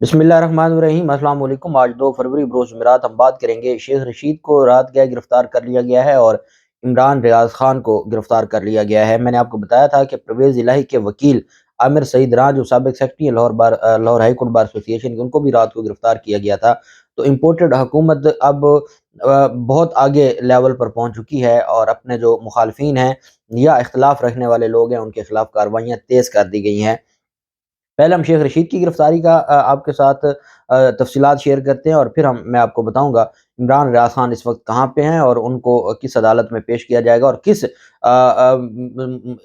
بسم اللہ الرحمن الرحیم۔ السلام علیکم۔ آج 2 فروری بروز جمعرات ہم بات کریں گے شیخ رشید کو رات گئے گرفتار کر لیا گیا ہے اور عمران ریاض خان کو گرفتار کر لیا گیا ہے۔ میں نے آپ کو بتایا تھا کہ پرویز الہی کے وکیل عامر سعید راں جو سابق سیکرٹری ہے لاہور ہائی کورٹ بار ایسوسی ایشن کی، ان کو بھی رات کو گرفتار کیا گیا تھا۔ تو امپورٹڈ حکومت اب بہت آگے لیول پر پہنچ چکی ہے اور اپنے جو مخالفین ہیں یا اختلاف رکھنے والے لوگ ہیں ان کے خلاف کارروائیاں تیز کر دی گئی ہیں۔ پہلے ہم شیخ رشید کی گرفتاری کا آپ کے ساتھ تفصیلات شیئر کرتے ہیں اور پھر میں آپ کو بتاؤں گا عمران ریاض خان اس وقت کہاں پہ ہیں اور ان کو کس عدالت میں پیش کیا جائے گا اور کس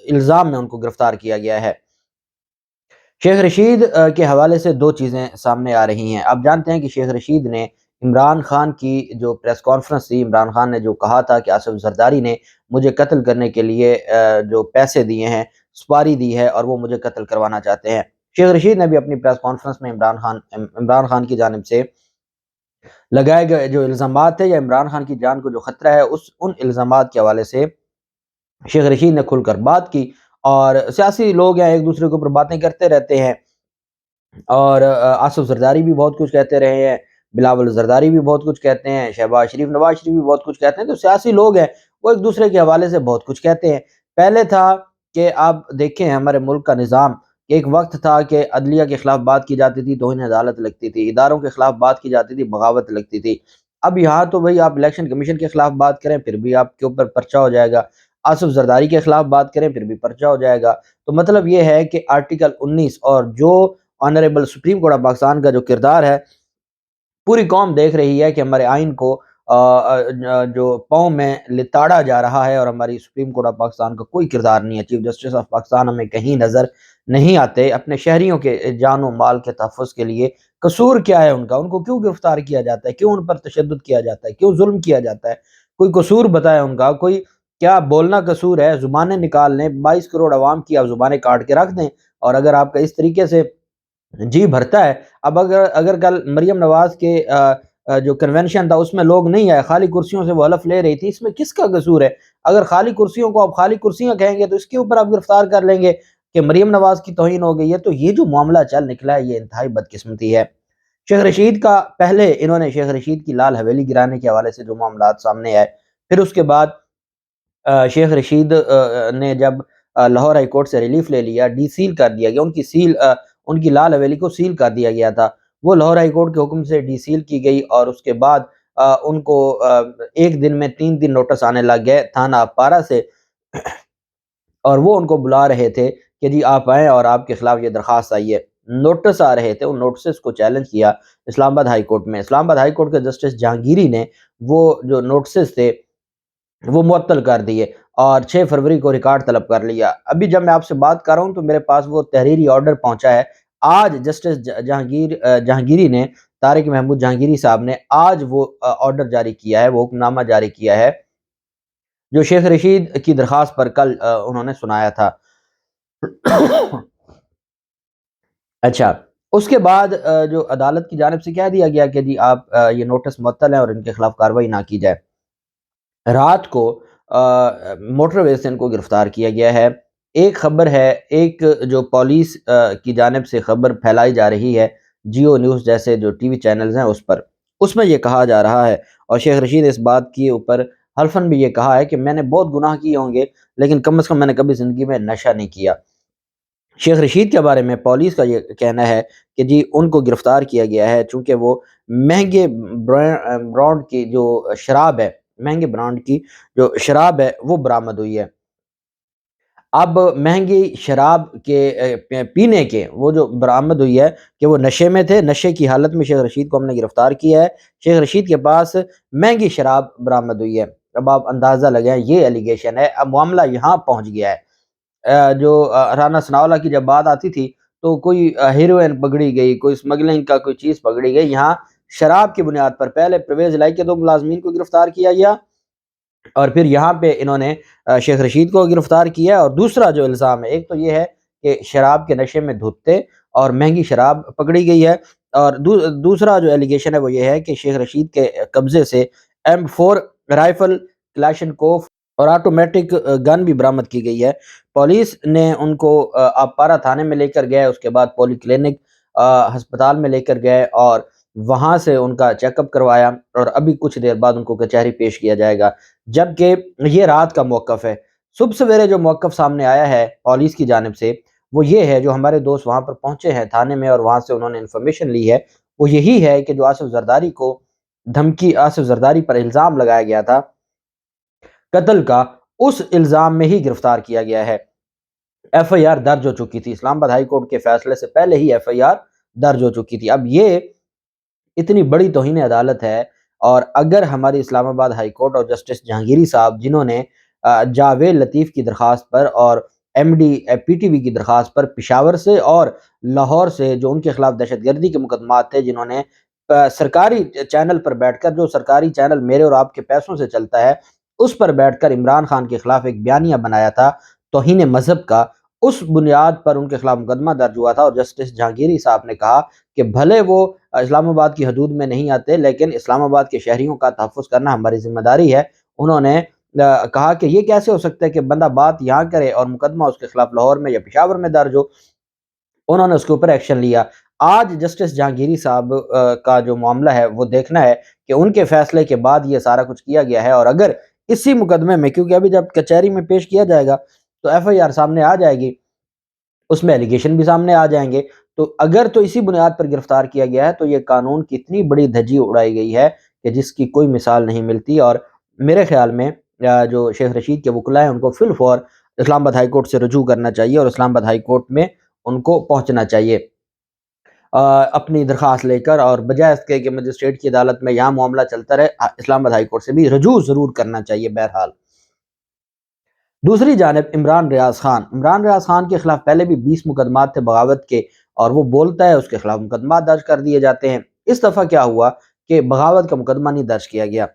الزام میں ان کو گرفتار کیا گیا ہے۔ شیخ رشید کے حوالے سے دو چیزیں سامنے آ رہی ہیں۔ آپ جانتے ہیں کہ شیخ رشید نے عمران خان کی جو پریس کانفرنس تھی، عمران خان نے جو کہا تھا کہ آصف زرداری نے مجھے قتل کرنے کے لیے جو پیسے دیے ہیں، سپاری دی ہے اور وہ مجھے قتل کروانا چاہتے ہیں۔ شیخ رشید نے بھی اپنی پریس کانفرنس میں عمران خان کی جانب سے لگائے گئے جو الزامات ہیں یا عمران خان کی جان کو جو خطرہ ہے ان الزامات کے حوالے سے شیخ رشید نے کھل کر بات کی۔ اور سیاسی لوگ ہیں ایک دوسرے کے اوپر باتیں کرتے رہتے ہیں اور آصف زرداری بھی بہت کچھ کہتے رہے ہیں، بلاول زرداری بھی بہت کچھ کہتے ہیں، شہباز شریف نواز شریف بھی بہت کچھ کہتے ہیں۔ تو سیاسی لوگ ہیں وہ ایک دوسرے کے حوالے سے بہت کچھ کہتے ہیں۔ پہلے تھا کہ آپ دیکھیں ہمارے ملک کا نظام، ایک وقت تھا کہ عدلیہ کے خلاف بات کی جاتی تھی توہین عدالت لگتی تھی، اداروں کے خلاف بات کی جاتی تھی بغاوت لگتی تھی۔ اب یہاں تو بھئی آپ الیکشن کمیشن کے خلاف بات کریں پھر بھی آپ کے اوپر پرچہ ہو جائے گا، آصف زرداری کے خلاف بات کریں پھر بھی پرچہ ہو جائے گا۔ تو مطلب یہ ہے کہ آرٹیکل 19 اور جو honourable supreme court of Pakistan کا جو کردار ہے، پوری قوم دیکھ رہی ہے کہ ہمارے آئین کو جو پاؤں میں لتاڑا جا رہا ہے اور ہماری سپریم کورٹ آف پاکستان کا کوئی کردار نہیں ہے۔ چیف جسٹس آف پاکستان ہمیں کہیں نظر نہیں آتے اپنے شہریوں کے جان و مال کے تحفظ کے لیے۔ قصور کیا ہے ان کا؟ ان کو کیوں گرفتار کیا جاتا ہے؟ کیوں ان پر تشدد کیا جاتا ہے؟ کیوں ظلم کیا جاتا ہے؟ کوئی قصور بتائے ان کا، کوئی کیا بولنا قصور ہے؟ زبانیں نکال لیں، 22 کروڑ عوام کی آپ زبانیں کاٹ کے رکھ دیں اور اگر آپ کا اس طریقے سے جی بھرتا ہے۔ اب اگر کل مریم نواز کے جو کنونشن تھا اس میں لوگ نہیں آئے، خالی کرسیوں سے وہ حلف لے رہی تھی، اس میں کس کا قصور ہے؟ اگر خالی کرسیوں کو آپ خالی کرسیاں کہیں گے تو اس کے اوپر آپ گرفتار کر لیں گے کہ مریم نواز کی توہین ہو گئی ہے۔ تو یہ جو معاملہ چل نکلا ہے یہ انتہائی بدقسمتی ہے۔ شیخ رشید کا پہلے انہوں نے شیخ رشید کی لال حویلی گرانے کے حوالے سے جو معاملات سامنے آئے، پھر اس کے بعد شیخ رشید نے جب لاہور ہائی کورٹ سے ریلیف لے لیا، ڈی سیل کر دیا گیا، ان کی لال حویلی کو سیل کر دیا گیا تھا، وہ لاہور ہائی کورٹ کے حکم سے ڈی سیل کی گئی اور اس کے بعد ان کو ایک دن میں 3 نوٹس آنے لگ گئے تھانہ پارا سے اور وہ ان کو بلا رہے تھے کہ جی آپ آئیں اور آپ کے خلاف یہ درخواست آئی ہے۔ نوٹس آ رہے تھے، ان نوٹسز کو چیلنج کیا اسلام آباد ہائی کورٹ میں۔ اسلام آباد ہائی کورٹ کے جسٹس جہانگیری نے وہ جو نوٹسز تھے وہ معطل کر دیے اور 6 فروری کو ریکارڈ طلب کر لیا۔ ابھی جب میں آپ سے بات کر رہا ہوں تو میرے پاس وہ تحریری آرڈر پہنچا ہے۔ آج جسٹس جہانگیری نے، طارق محمود جہانگیری صاحب نے آج وہ آرڈر جاری کیا ہے، وہ حکم نامہ جاری کیا ہے جو شیخ رشید کی درخواست پر کل انہوں نے سنایا تھا۔ اچھا، اس کے بعد جو عدالت کی جانب سے کہہ دیا گیا کہ جی آپ یہ نوٹس معطل ہیں اور ان کے خلاف کارروائی نہ کی جائے۔ رات کو موٹر وے سے ان کو گرفتار کیا گیا ہے۔ ایک خبر ہے، ایک جو پولیس کی جانب سے خبر پھیلائی جا رہی ہے جیو نیوز جیسے جو ٹی وی چینلز ہیں اس میں یہ کہا جا رہا ہے اور شیخ رشید اس بات کے اوپر حلفاً بھی یہ کہا ہے کہ میں نے بہت گناہ کیے ہوں گے لیکن کم از کم میں نے کبھی زندگی میں نشہ نہیں کیا۔ شیخ رشید کے بارے میں پولیس کا یہ کہنا ہے کہ جی ان کو گرفتار کیا گیا ہے چونکہ وہ مہنگے برانڈ کی جو شراب ہے، مہنگے برانڈ کی جو شراب ہے وہ برآمد ہوئی ہے۔ اب مہنگی شراب کے پینے کے وہ جو برآمد ہوئی ہے کہ وہ نشے میں تھے، نشے کی حالت میں شیخ رشید کو ہم نے گرفتار کیا ہے۔ شیخ رشید کے پاس مہنگی شراب برآمد ہوئی ہے۔ اب آپ اندازہ لگائیں، یہ ایلیگیشن ہے۔ اب معاملہ یہاں پہنچ گیا ہے۔ جو رانا ثناءاللہ کی جب بات آتی تھی تو کوئی ہیروئن پکڑی گئی، کوئی اسمگلنگ کا کوئی چیز پکڑی گئی، یہاں شراب کی بنیاد پر پہلے پرویز الہی کے 2 ملازمین کو گرفتار کیا گیا اور پھر یہاں پہ انہوں نے شیخ رشید کو گرفتار کیا۔ اور دوسرا جو الزام ہے، ایک تو یہ ہے کہ شراب کے نشے میں دھتے اور مہنگی شراب پکڑی گئی ہے، اور دوسرا جو ایلیگیشن ہے وہ یہ ہے کہ شیخ رشید کے قبضے سے M4 رائفل، کلاشنکوف اور آٹومیٹک گن بھی برآمد کی گئی ہے۔ پولیس نے ان کو آپ پارا تھانے میں لے کر گئے، اس کے بعد پولی کلینک ہسپتال میں لے کر گئے اور وہاں سے ان کا چیک اپ کروایا، اور ابھی کچھ دیر بعد ان کو کچہری پیش کیا جائے گا، جبکہ یہ رات کا موقف ہے۔ صبح سویرے جو موقف سامنے آیا ہے پولیس کی جانب سے، وہ یہ ہے، جو ہمارے دوست وہاں پر پہنچے ہیں تھانے میں اور وہاں سے انہوں نے انفارمیشن لی ہے، وہ یہی ہے کہ جو آصف زرداری کو آصف زرداری پر الزام لگایا گیا تھا قتل کا، اس الزام میں ہی گرفتار کیا گیا ہے۔ ایف آئی آر درج ہو چکی تھی، اسلام آباد ہائی کورٹ کے فیصلے سے پہلے ہی ایف آئی آر درج ہو چکی تھی۔ اب یہ اتنی بڑی توہین عدالت ہے، اور اگر ہماری اسلام آباد ہائی کورٹ اور جسٹس جہانگیری صاحب، جنہوں نے جاوید لطیف کی درخواست پر اور M D P T V کی درخواست پر پشاور سے اور لاہور سے جو ان کے خلاف دہشت گردی کے مقدمات تھے، جنہوں نے سرکاری چینل پر بیٹھ کر، جو سرکاری چینل میرے اور آپ کے پیسوں سے چلتا ہے، اس پر بیٹھ کر عمران خان کے خلاف ایک بیانیہ بنایا تھا توہین مذہب کا، اس بنیاد پر ان کے خلاف مقدمہ درج ہوا تھا، اور جسٹس جہانگیری صاحب نے کہا کہ بھلے وہ اسلام آباد کی حدود میں نہیں آتے، لیکن اسلام آباد کے شہریوں کا تحفظ کرنا ہماری ذمہ داری ہے۔ انہوں نے کہا کہ یہ کیسے ہو سکتا ہے کہ بندہ بات یہاں کرے اور مقدمہ اس کے خلاف لاہور میں یا پشاور میں درج ہو۔ انہوں نے اس کے اوپر ایکشن لیا۔ آج جسٹس جہانگیری صاحب کا جو معاملہ ہے وہ دیکھنا ہے کہ ان کے فیصلے کے بعد یہ سارا کچھ کیا گیا ہے، اور اگر اسی مقدمے میں، کیونکہ ابھی جب کچہری میں پیش کیا جائے گا تو ایف آئی آر سامنے آ جائے گی، اس میں ایلیگیشن بھی سامنے آ جائیں گے، تو اگر تو اسی بنیاد پر گرفتار کیا گیا ہے تو یہ قانون کی اتنی بڑی دھجی اڑائی گئی ہے کہ جس کی کوئی مثال نہیں ملتی۔ اور میرے خیال میں جو شیخ رشید کے وکلاء ہیں، ان کو فی الفور اسلام آباد ہائی کورٹ سے رجوع کرنا چاہیے، اور اسلام آباد ہائی کورٹ میں ان کو پہنچنا چاہیے اپنی درخواست لے کر، اور بجائے اس کے کہ مجسٹریٹ کی عدالت میں یہاں معاملہ چلتا رہے، اسلام آباد ہائی کورٹ سے بھی رجوع ضرور کرنا چاہیے۔ بہرحال دوسری جانب عمران ریاض خان کے خلاف پہلے بھی 20 مقدمات تھے بغاوت کے، اور وہ بولتا ہے اس کے خلاف مقدمات درج کر دیے جاتے ہیں۔ اس دفعہ کیا ہوا کہ بغاوت کا مقدمہ نہیں درج کیا گیا۔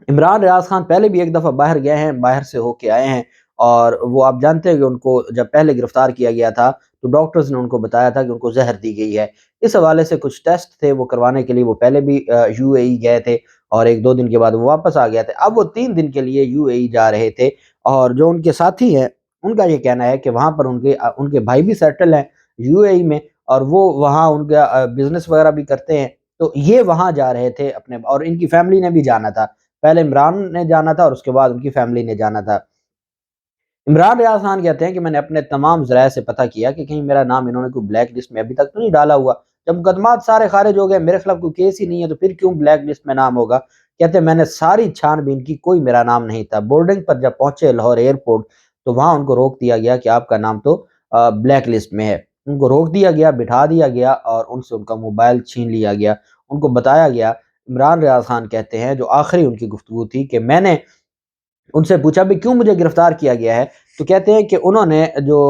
عمران ریاض خان پہلے بھی ایک دفعہ باہر گئے ہیں، باہر سے ہو کے آئے ہیں، اور وہ آپ جانتے ہیں کہ ان کو جب پہلے گرفتار کیا گیا تھا تو ڈاکٹرز نے ان کو بتایا تھا کہ ان کو زہر دی گئی ہے۔ اس حوالے سے کچھ ٹیسٹ تھے وہ کروانے کے لیے، وہ پہلے بھی یو اے ای گئے تھے، اور ایک دو دن کے بعد وہ واپس آ گئے تھے۔ اب وہ 3 دن کے لیے یو اے ای جا رہے تھے، اور جو ان کے ساتھی ہیں ان کا یہ کہنا ہے کہ وہاں پر ان کے بھائی بھی سیٹل ہیں یو اے ای میں، اور وہ وہاں ان کا بزنس وغیرہ بھی کرتے ہیں، تو یہ وہاں جا رہے تھے اپنے، اور ان کی فیملی نے بھی جانا تھا، پہلے عمران نے جانا تھا اور اس کے بعد ان کی فیملی نے جانا تھا۔ عمران ریاض خان کہتے ہیں کہ میں نے اپنے تمام ذرائع سے پتہ کیا کہ کہیں میرا نام انہوں نے کوئی بلیک لسٹ میں ابھی تک تو نہیں ڈالا ہوا، جب مقدمات سارے خارج ہو گئے، میرے خلاف کوئی کیس ہی نہیں ہے، تو پھر کیوں بلیک لسٹ میں نام ہوگا۔ کہتے ہیں میں نے ساری چھان بین کی، کوئی میرا نام نہیں تھا۔ بورڈنگ پر جب پہنچے لاہور ایئرپورٹ تو وہاں ان کو روک دیا گیا کہ آپ کا نام تو بلیک لسٹ میں ہے۔ ان کو روک دیا گیا، بٹھا دیا گیا، اور ان سے ان کا موبائل چھین لیا گیا۔ ان کو بتایا گیا، عمران ریاض خان کہتے ہیں، جو آخری ان کی گفتگو تھی، کہ میں نے ان سے پوچھا بھی کیوں مجھے گرفتار کیا گیا ہے، تو کہتے ہیں کہ انہوں نے جو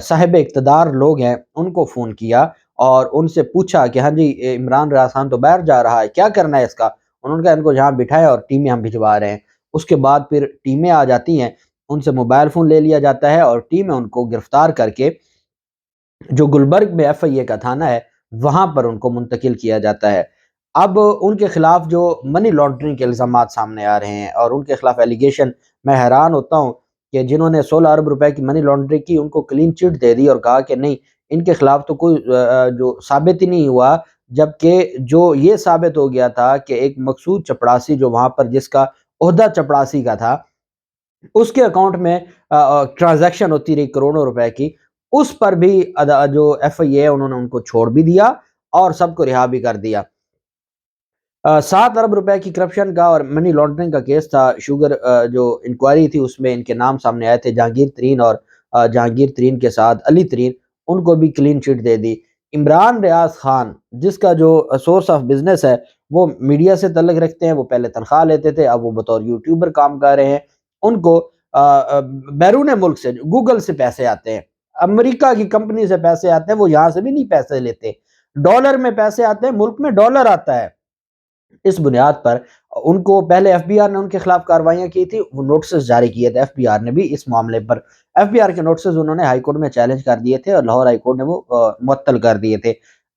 صاحب اقتدار لوگ ہیں ان کو فون کیا اور ان سے پوچھا کہ ہاں جی عمران ریاض خان تو باہر جا رہا ہے، کیا کرنا ہے اس کا۔ انہوں نے کہا ان کو جہاں بٹھائے اور ٹیمیں ہم بھجوا رہے ہیں۔ اس کے بعد پھر ٹیمیں آ جاتی ہیں، ان سے موبائل فون لے لیا جاتا ہے، اور ٹیمیں ان کو گرفتار کر کے جو گلبرگ میں ایف آئی اے کا تھانہ ہے وہاں پر ان کو منتقل کیا جاتا ہے۔ اب ان کے خلاف جو منی لانڈرنگ کے الزامات سامنے آ رہے ہیں اور ان کے خلاف ایلیگیشن، میں حیران ہوتا ہوں کہ جنہوں نے 16 ارب روپے کی منی لانڈرنگ کی ان کو کلین چٹ دے دی، اور کہا کہ نہیں ان کے خلاف تو کوئی جو ثابت ہی نہیں ہوا، جبکہ جو یہ ثابت ہو گیا تھا کہ ایک مقصود چپڑاسی جو وہاں پر جس کا عہدہ چپڑاسی کا تھا، اس کے اکاؤنٹ میں ٹرانزیکشن ہوتی رہی کروڑوں روپے کی، اس پر بھی جو ایف آئی اے انہوں نے ان کو چھوڑ بھی دیا اور سب کو رہا بھی کر دیا۔ 7 ارب روپے کی کرپشن کا اور منی لانڈرنگ کا کیس تھا، شوگر جو انکوائری تھی اس میں ان کے نام سامنے آئے تھے، جہانگیر ترین، اور جہانگیر ترین کے ساتھ علی ترین، ان کو بھی کلین چٹ دے دی۔ عمران ریاض خان جس کا جو سورس آف بزنس ہے وہ میڈیا سے تعلق رکھتے ہیں، وہ پہلے تنخواہ لیتے تھے، اب وہ بطور یوٹیوبر کام کر رہے ہیں، ان کو بیرون ملک سے گوگل سے پیسے آتے ہیں، امریکہ کی کمپنی سے پیسے آتے ہیں، وہ یہاں سے بھی نہیں پیسے لیتے، ڈالر میں پیسے آتے ہیں، ملک میں ڈالر آتا ہے۔ اس بنیاد پر ان کو پہلے ایف بی آر نے ان کے خلاف کاروائیاں کی تھی، وہ نوٹسز جاری کیے تھے ایف بی آر نے بھی اس معاملے پر، ایف بی آر کے نوٹسز انہوں نے ہائی کورٹ میں چیلنج کر دیے تھے اور لاہور ہائی کورٹ نے وہ معطل کر دیے تھے۔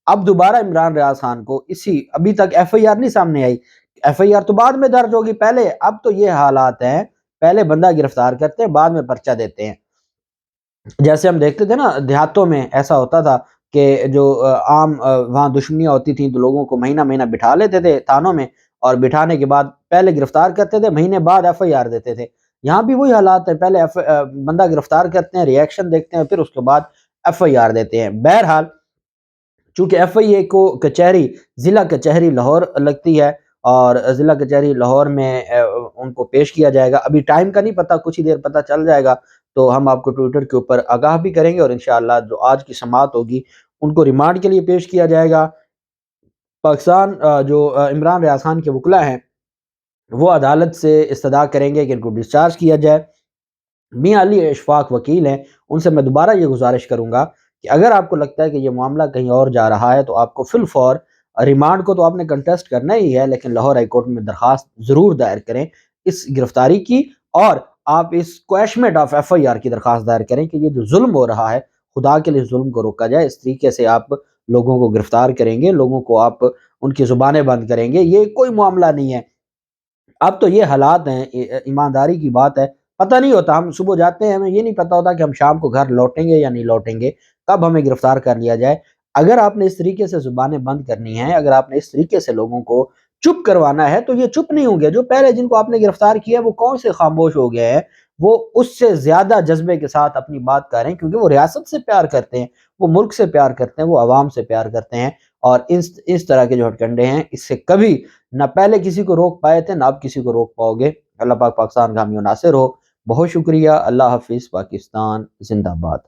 اب دوبارہ عمران ریاض خان کو ابھی تک ایف آئی آر نہیں سامنے آئی، ایف آئی آر تو بعد میں درج ہوگی، پہلے اب تو یہ حالات ہیں، پہلے بندہ گرفتار کرتے ہیں بعد میں پرچہ دیتے ہیں۔ جیسے ہم دیکھتے تھے نا دیہاتوں میں ایسا ہوتا تھا، کہ جو عام وہاں دشمنیاں ہوتی تھیں تو لوگوں کو مہینہ مہینہ بٹھا لیتے تھے تھانوں میں، اور بٹھانے کے بعد پہلے گرفتار کرتے تھے، مہینے بعد ایف آئی آر دیتے تھے۔ یہاں بھی وہی حالات ہیں، پہلے بندہ گرفتار کرتے ہیں، ری ایکشن دیکھتے ہیں، پھر اس کے بعد ایف آئی آر دیتے ہیں۔ بہرحال چونکہ ایف آئی اے کو کچہری ضلع کچہری لاہور لگتی ہے، اور ضلع کچہری لاہور میں ان کو پیش کیا جائے گا۔ ابھی ٹائم کا نہیں پتہ، کچھ ہی دیر پتہ چل جائے گا، تو ہم آپ کو ٹویٹر کے اوپر آگاہ بھی کریں گے، اور انشاءاللہ جو آج کی سماعت ہوگی ان کو ریمانڈ کے لیے پیش کیا جائے گا۔ پاکستان جو عمران ریاض خان کے وکلا ہیں وہ عدالت سے استدعا کریں گے کہ ان کو ڈسچارج کیا جائے۔ میاں علی اشفاق وکیل ہیں، ان سے میں دوبارہ یہ گزارش کروں گا کہ اگر آپ کو لگتا ہے کہ یہ معاملہ کہیں اور جا رہا ہے تو آپ کو فی الفور ریمانڈ کو تو آپ نے کنٹیسٹ کرنا ہی ہے، لیکن لاہور ہائی کورٹ میں درخواست ضرور دائر کریں اس گرفتاری کی، اور آپ اس کویشمنٹ آف ایف آئی آر کی درخواست دائر کریں کہ یہ جو ظلم ہو رہا ہے خدا کے لیے ظلم کو روکا جائے۔ اس طریقے سے آپ لوگوں کو گرفتار کریں گے، لوگوں کو آپ ان کی زبانیں بند کریں گے، یہ کوئی معاملہ نہیں ہے۔ اب تو یہ حالات ہیں، ایمانداری کی بات ہے، پتہ نہیں ہوتا، ہم صبح جاتے ہیں، ہمیں یہ نہیں پتہ ہوتا کہ ہم شام کو گھر لوٹیں گے یا نہیں لوٹیں گے، کب ہمیں گرفتار کر لیا جائے۔ اگر آپ نے اس طریقے سے زبانیں بند کرنی ہیں، اگر آپ نے اس طریقے سے لوگوں کو چپ کروانا ہے، تو یہ چپ نہیں ہوں گے۔ جو پہلے جن کو آپ نے گرفتار کیا وہ کون سے خاموش ہو گئے ہیں، وہ اس سے زیادہ جذبے کے ساتھ اپنی بات کر رہے ہیں، کیونکہ وہ ریاست سے پیار کرتے ہیں، وہ ملک سے پیار کرتے ہیں، وہ عوام سے پیار کرتے ہیں، اور اس طرح کے جو ہتھ کنڈے ہیں اس سے کبھی نہ پہلے کسی کو روک پائے تھے، نہ اب کسی کو روک پاؤ گے۔ اللہ پاک پاکستان کا حامی و ناصر ہو۔ بہت شکریہ، اللہ حافظ، پاکستان زندہ باد۔